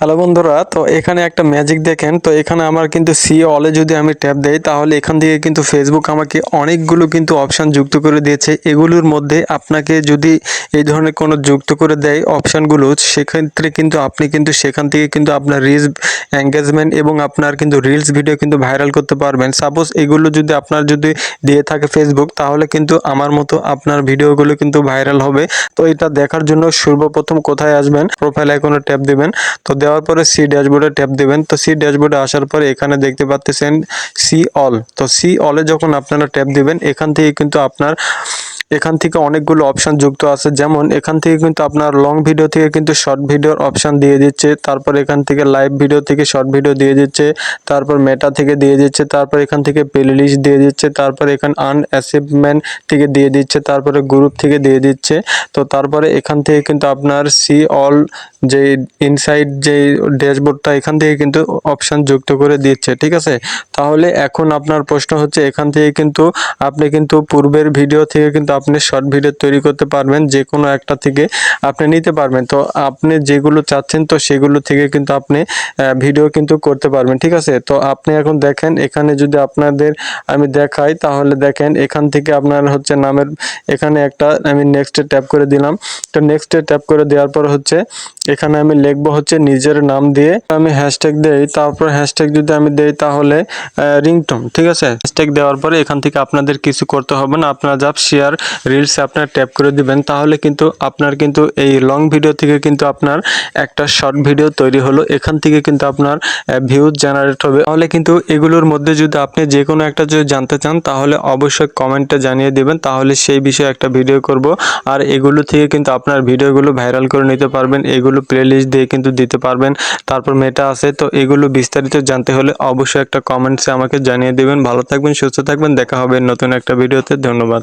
Hello বন্ধুরা, তো এখানে একটা ম্যাজিক দেখেন। তো এখানে আমার কিন্তু সি অলে যদি আমি ট্যাপ দেই তাহলে এখান থেকে কিন্তু ফেসবুক আমাকে অনেকগুলো কিন্তু অপশান যুক্ত করে দিয়েছে। এগুলোর মধ্যে আপনাকে যদি এই ধরনের কোনো যুক্ত করে দেয় অপশানগুলো, সেক্ষেত্রে কিন্তু আপনি কিন্তু সেখান থেকে কিন্তু আপনার রিলস এঙ্গেজমেন্ট এবং আপনার কিন্তু রিলস ভিডিও কিন্তু ভাইরাল করতে পারবেন। সাপোজ এগুলো যদি আপনার যদি দিয়ে থাকে ফেসবুক, তাহলে কিন্তু আমার মতো আপনার ভিডিওগুলো কিন্তু ভাইরাল হবে। তো এটা দেখার জন্য সর্বপ্রথম কোথায় আসবেন, প্রোফাইল আইকনে ট্যাপ দিবেন। তো দেওয়ার পরে সি ড্যাশবোর্ডে ট্যাপ দিবেন। তো সি ড্যাশবোর্ডে আসার পরে এখানে দেখতে পাচ্ছেন সি অল। তো সি অলে যখন আপনারা ট্যাপ দিবেন, এখান থেকে কিন্তু আপনার এখান থেকে অনেকগুলো অপশান যুক্ত আছে। যেমন এখান থেকে কিন্তু আপনার লং ভিডিও থেকে কিন্তু শর্ট ভিডিওর অপশান দিয়ে দিচ্ছে। তারপর এখান থেকে লাইভ ভিডিও থেকে শর্ট ভিডিও দিয়ে দিচ্ছে। তারপর মেটা থেকে দিয়ে দিচ্ছে। তারপর এখান থেকে প্লেলিস্ট দিয়ে দিচ্ছে। তারপর এখানে আনঅ্যাচিভমেন্ট থেকে দিয়ে দিচ্ছে। তারপরে গ্রুপ থেকে দিয়ে দিচ্ছে। তো তারপরে এখান থেকে কিন্তু আপনার সি অল যে ইনসাইড যে ড্যাশবোর্ডটা, এখান থেকে কিন্তু অপশান যুক্ত করে দিচ্ছে। ঠিক আছে, তাহলে এখন আপনার প্রশ্ন হচ্ছে, এখান থেকে কিন্তু আপনি কিন্তু পূর্বের ভিডিও থেকে কিন্তু আপনি শর্ট ভিডিও তৈরি করতে পারবেন, যে কোনো একটা থেকে আপনি নিতে পারবেন। তো আপনি যেগুলো চাচ্ছেন তো সেগুলো থেকে কিন্তু আপনি ভিডিও কিন্তু করতে পারবেন। ঠিক আছে, তো আপনি এখন দেখেন এখানে যদি আপনাদের আমি দেখাই, তাহলে দেখেন এখান থেকে আপনার হচ্ছে নামের এখানে একটা আমি নেক্সটে ট্যাপ করে দিলাম। তো নেক্সটে ট্যাপ করে দেওয়ার পর হচ্ছে এখানে আমি লিখবো হচ্ছে নিজের নাম দিয়ে আমি হ্যাশট্যাগ দেই। তারপর হ্যাশট্যাগ যদি আমি দেই তাহলে রিংটোন। ঠিক আছে, হ্যাশট্যাগ দেওয়ার পরে এখান থেকে আপনাদের কিছু করতে হবে না, আপনারা জাস্ট শেয়ার রিলসে আপনার ট্যাপ করে দিবেন। তাহলে কিন্তু আপনার কিন্তু এই লং ভিডিও থেকে কিন্তু আপনার একটা শর্ট ভিডিও তৈরি হলো। এখান থেকে কিন্তু আপনার ভিউজ জেনারেট হবে। তাহলে কিন্তু এগুলোর মধ্যে যদি আপনি যে কোনো একটা যদি জানতে চান, তাহলে অবশ্যই কমেন্টে জানিয়ে দিবেন, তাহলে সেই বিষয়ে একটা ভিডিও করব। আর এগুলো থেকে কিন্তু আপনার ভিডিওগুলো ভাইরাল করে নিতে পারবেন। এগুলো প্লেলিস্ট দিয়ে কিন্তু দিতে পারবেন। তারপর মেটা আছে। তো এগুলো বিস্তারিত জানতে হলে অবশ্যই একটা কমেন্টসে আমাকে জানিয়ে দিবেন। ভালো থাকবেন, সুস্থ থাকবেন, দেখা হবে নতুন একটা ভিডিওতে। ধন্যবাদ।